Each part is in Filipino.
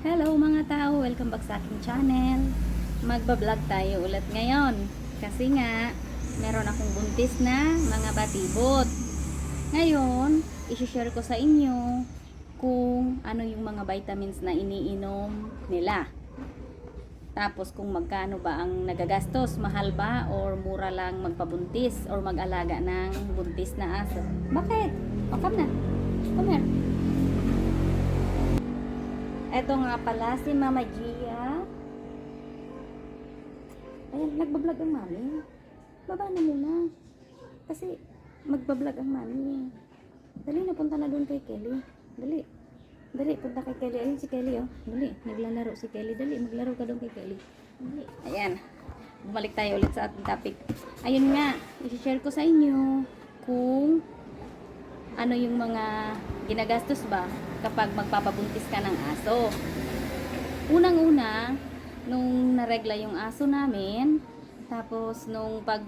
Hello mga tao, welcome back sa aking channel. Magbablog tayo ulit ngayon kasi nga meron akong buntis na mga batibot. Ngayon, i-share ko sa inyo kung ano yung mga vitamins na iniinom nila. Tapos kung magkano ba ang nagagastos, mahal ba or mura lang magpabuntis or mag-alaga ng buntis na aso. Bakit? O, come na. Come here. Eto nga pala si Mama Gia. Ayan, nagbablog ang mami. Baba na muna. Kasi magbablog ang mami. Dali, napunta na doon kay Kelly. Dali. Dali, punta kay Kelly. Ayun si Kelly, oh. Dali, naglalaro si Kelly. Dali, maglaro ka doon kay Kelly. Dali. Ayan. Bumalik tayo ulit sa ating topic. Ayun nga, i-share ko sa inyo kung ano yung mga ginagastos ba kapag magpapabuntis ka ng aso. Unang-una, nung naregla yung aso namin, tapos nung pag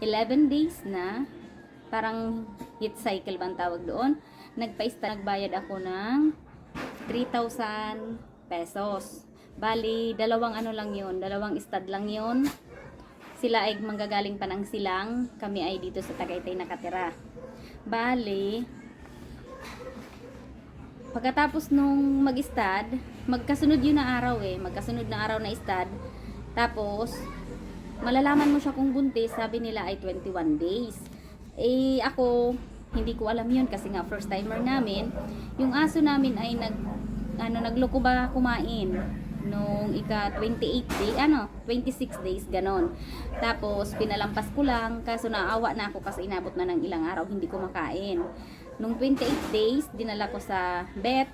11 days na, parang heat cycle bang tawag doon, nagbayad ako ng 3,000 pesos. Bali, dalawang ano lang yun, dalawang stud lang yun. Sila ay manggagaling pa ng Silang, kami ay dito sa Tagaytay nakatira. Bali, pagkatapos nung mag-stud, magkasunod yun na araw magkasunod na araw na stud. Tapos, malalaman mo siya kung buntis, sabi nila ay 21 days. Ako, hindi ko alam yun kasi nga first timer namin. Yung aso namin ay nagloko ba kumain nung ika 28 day, 26 days ganon. Tapos pinalampas ko lang kaso naawa na ako kasi inabot na ng ilang araw hindi ko makain. Nung 28 days dinala ko sa vet.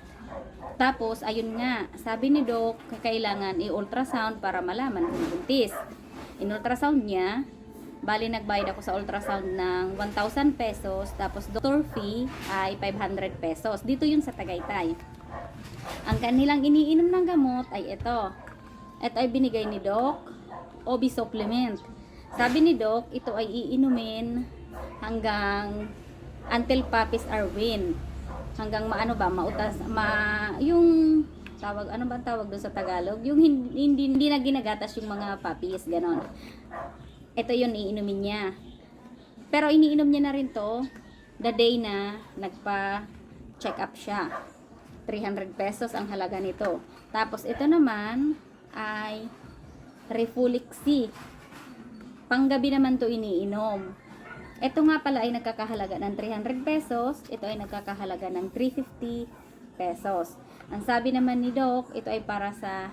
Tapos ayun nga, sabi ni doc kailangan i-ultrasound para malaman kung buntis. In-ultrasound niya, bali nagbayad ako sa ultrasound ng 1,000 pesos, tapos doctor fee ay 500 pesos. Dito yun sa Tagaytay. Ang kanilang iniinom ng gamot ay ito. Ito ay binigay ni Doc, OB supplement. Sabi ni Doc, ito ay iinumin hanggang until puppies are weaned. Hanggang yung tawag, ano ba tawag doon sa Tagalog? Yung hindi na ginagatas yung mga puppies, ganon. Ito yun, iinumin niya. Pero iniinom niya na rin to the day na nagpa-check up siya. 300 pesos ang halaga nito. Tapos ito naman ay Refulic C. Panggabi naman to iniinom. Ito nga pala ay nagkakahalaga ng 300 pesos. Ito ay nagkakahalaga ng 350 pesos. Ang sabi naman ni Doc, ito ay para sa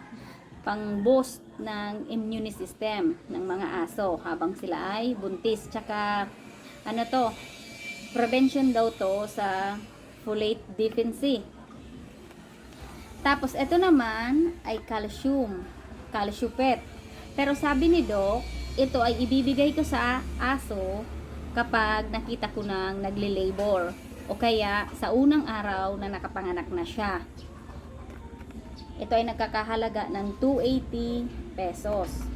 pang-boost ng immune system ng mga aso habang sila ay buntis. Tsaka prevention daw to sa folate deficiency. Tapos, ito naman ay calciupet. Pero sabi ni Doc, ito ay ibibigay ko sa aso kapag nakita ko nang nagle-labor o kaya sa unang araw na nakapanganak na siya. Ito ay nagkakahalaga ng 280 pesos.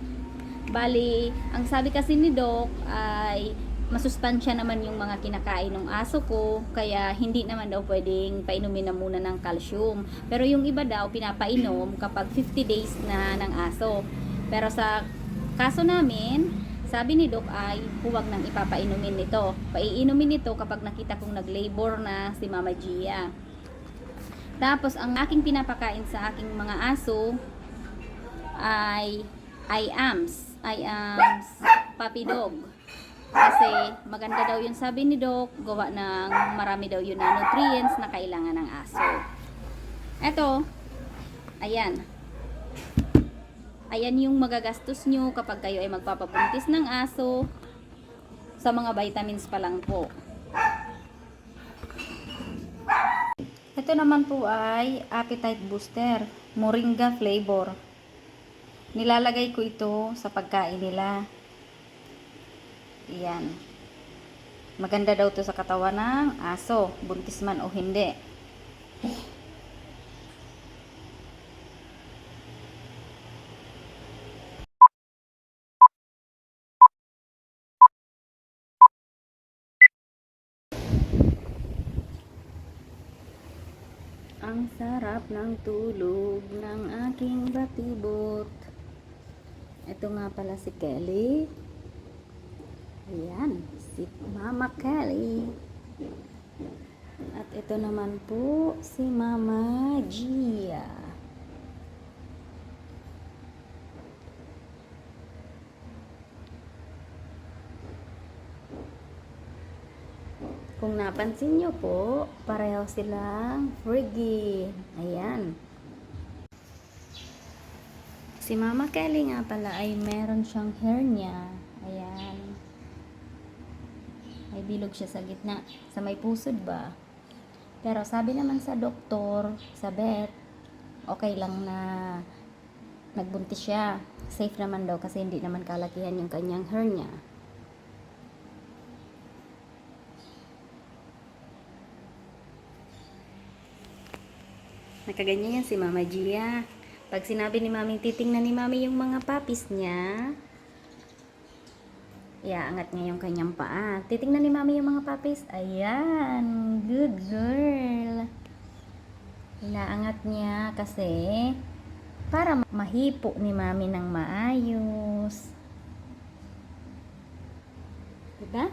Bali, ang sabi kasi ni Doc ay masustansya naman yung mga kinakain ng aso ko, kaya hindi naman daw pwedeng painumin na muna ng calcium. Pero yung iba daw pinapainom kapag 50 days na ng aso. Pero sa kaso namin, sabi ni Doc ay huwag nang ipapainumin nito. Paiinumin nito kapag nakita kong nag-labor na si Mama Gia. Tapos ang aking pinapakain sa aking mga aso ay IAMS puppy dog. Kasi maganda daw yun sabi ni Doc, gawa ng marami daw yun na nutrients na kailangan ng aso. Eto, ayan. Ayan yung magagastos nyo kapag kayo ay magpapabuntis ng aso. Sa mga vitamins pa lang po. Ito naman po ay appetite booster, moringa flavor. Nilalagay ko ito sa pagkain nila. Yan. Maganda daw to sa katawan ng aso, buntis man o hindi. Ang sarap ng tulog ng Ito nga pala si Kelly. Ayan, si Mama Kelly. At ito naman po si Mama Gia. Kung napansin nyo po, pareho silang friggy. Ayan. Si Mama Kelly nga pala ay meron siyang hernia. Ayan. May bilog siya sa gitna. Sa may pusod ba? Pero sabi naman sa doktor, sa vet, okay lang na nagbuntis siya. Safe naman daw kasi hindi naman kalakihan yung kanyang hernia. Nakaganyan yan si Mama Gia. Pag sinabi ni Mami, titingnan ni Mami yung mga puppies niya, iaangat niya yung kanyang paa. Titingnan ni Mami yung mga puppies. Ayan, good girl. Inaangat niya kasi para mahipo ni Mami ng maayos. Diba?